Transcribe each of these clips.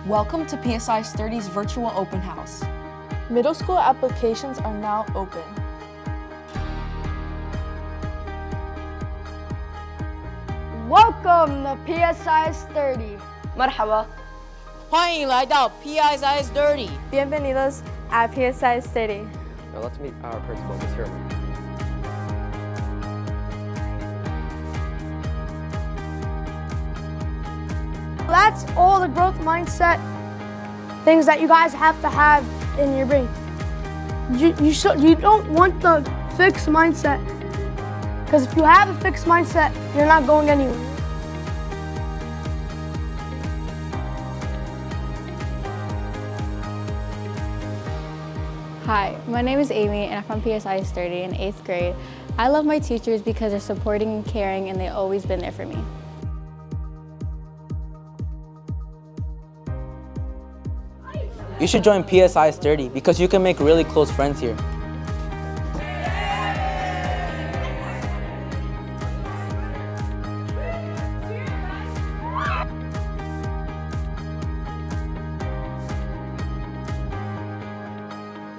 Welcome to PSI Sturdy's virtual open house. Middle school applications are now open. Welcome to PSI Sturdy. مرحبا. 欢迎来到 PSI Sturdy. Bienvenidos a PSI Sturdy. Now let's meet our principal, Ms. Herman. That's all the growth mindset things that you guys have to have in your brain. You don't want the fixed mindset, because if you have a fixed mindset, you're not going anywhere. Hi, my name is Amy and I'm from PSI Sturdy in 8th grade. I love my teachers because they're supporting and caring and they've always been there for me. You should join PSI Sturdy because you can make really close friends here.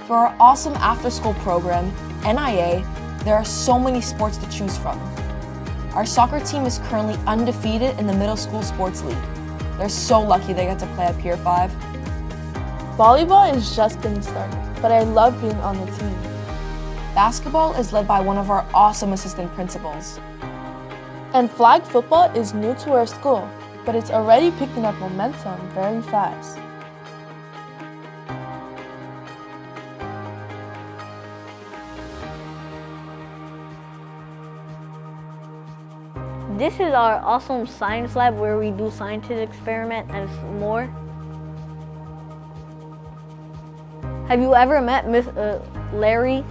For our awesome after-school program, NIA, there are so many sports to choose from. Our soccer team is currently undefeated in the middle school sports league. They're so lucky they get to play at Pier 5. Volleyball is just getting started, but I love being on the team. Basketball is led by one of our awesome assistant principals. And flag football is new to our school, but it's already picking up momentum very fast. This is our awesome science lab where we do scientific experiment and more. Have you ever met Mr. Larry,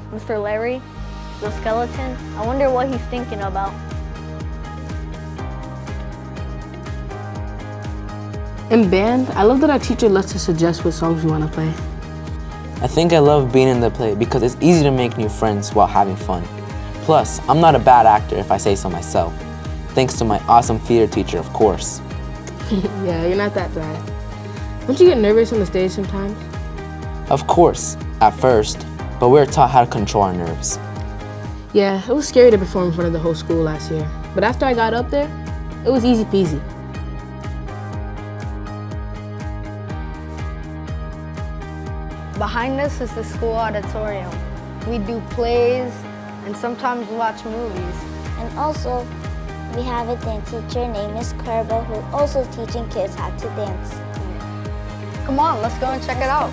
the skeleton? I wonder what he's thinking about. In band, I love that our teacher lets us suggest what songs we want to play. I think I love being in the play because it's easy to make new friends while having fun. Plus, I'm not a bad actor if I say so myself. Thanks to my awesome theater teacher, of course. Yeah, you're not that bad. Don't you get nervous on the stage sometimes? Of course, at first, but we're taught how to control our nerves. Yeah, it was scary to perform in front of the whole school last year. But after I got up there, it was easy peasy. Behind us is the school auditorium. We do plays and sometimes watch movies. And also, we have a dance teacher named Miss Carbo who also teaching kids how to dance. Come on, let's go and check it out.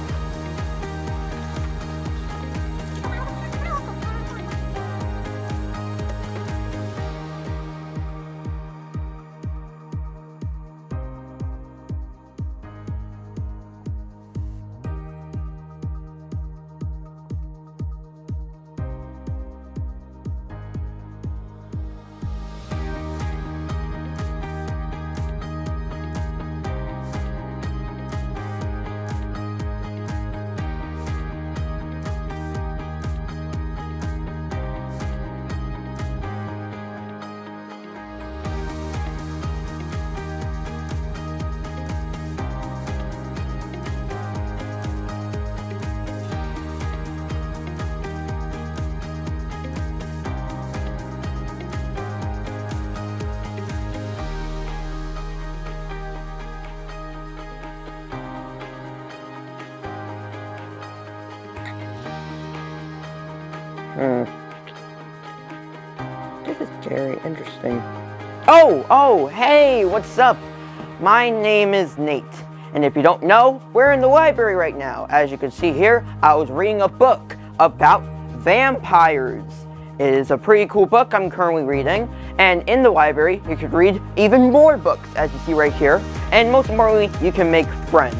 This is very interesting. Oh, hey, what's up? My name is Nate, and if you don't know, we're in the library right now. As you can see here, I was reading a book about vampires. It is a pretty cool book I'm currently reading, and in the library, you could read even more books, as you see right here, and most importantly, you can make friends.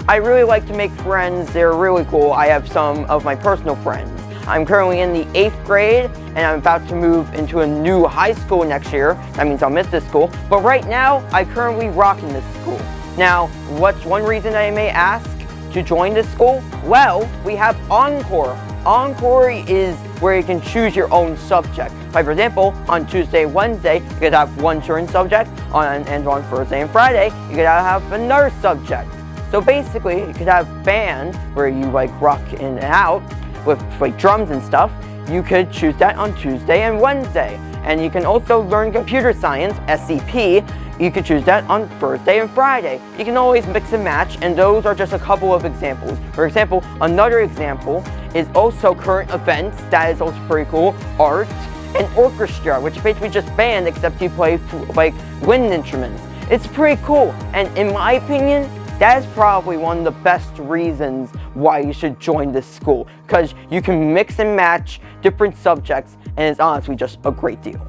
I really like to make friends. They're really cool. I have some of my personal friends. I'm currently in the 8th grade, and I'm about to move into a new high school next year. That means I'll miss this school. But right now, I currently rock in this school. Now, what's one reason I may ask to join this school? Well, we have Encore. Encore is where you can choose your own subject. Like for example, on Tuesday, Wednesday, you could have one certain subject, and on Thursday and Friday, you could have another subject. So basically, you could have band where you like rock in and out with like drums and stuff. You could choose that on Tuesday and Wednesday. And you can also learn computer science, SCP. You could choose that on Thursday and Friday. You can always mix and match, and those are just a couple of examples. For example, another example is also current events. That is also pretty cool. Art and orchestra, which is basically just band except you play like wind instruments. It's pretty cool, and in my opinion, that is probably one of the best reasons why you should join this school, because you can mix and match different subjects, and it's honestly just a great deal.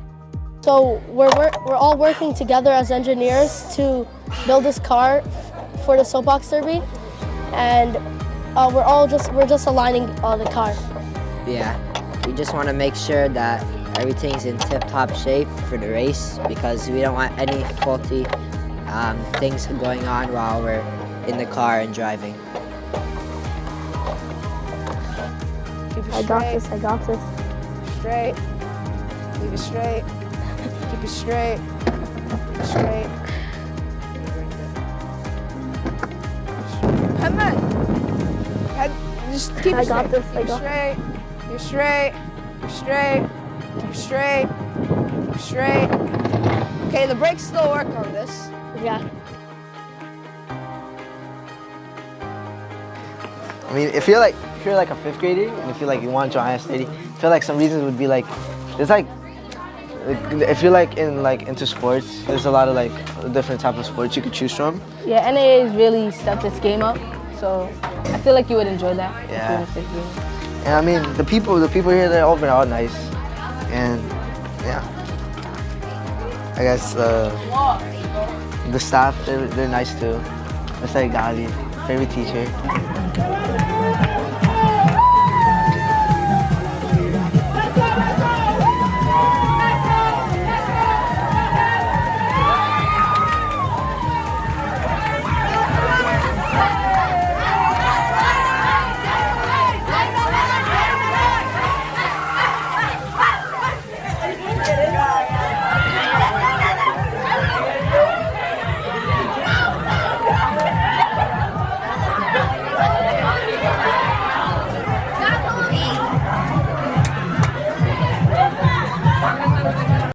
So we're all working together as engineers to build this car for the soapbox derby, and we're just aligning the car. Yeah, we just want to make sure that everything's in tip-top shape for the race, because we don't want any faulty things going on while we're in the car and driving. I got this. Straight. Leave it straight. Keep it straight. Keep it straight. Come on. Just keep it straight. Keep it straight. You're straight. You're straight. Keep it straight. Keep it straight. Okay, the brakes still work on this. Yeah. I mean, if you're like a fifth grader and if you want to join IS-30, I feel like some reasons would be like, there's like, if you're like into sports, there's a lot of like different type of sports you could choose from. Yeah, NAA has really stepped its game up, so I feel like you would enjoy that. Yeah. If you were in fifth grade. And I mean, the people here, they're all nice, and yeah. I guess the staff, they're nice too. Mr. Gali, favorite teacher.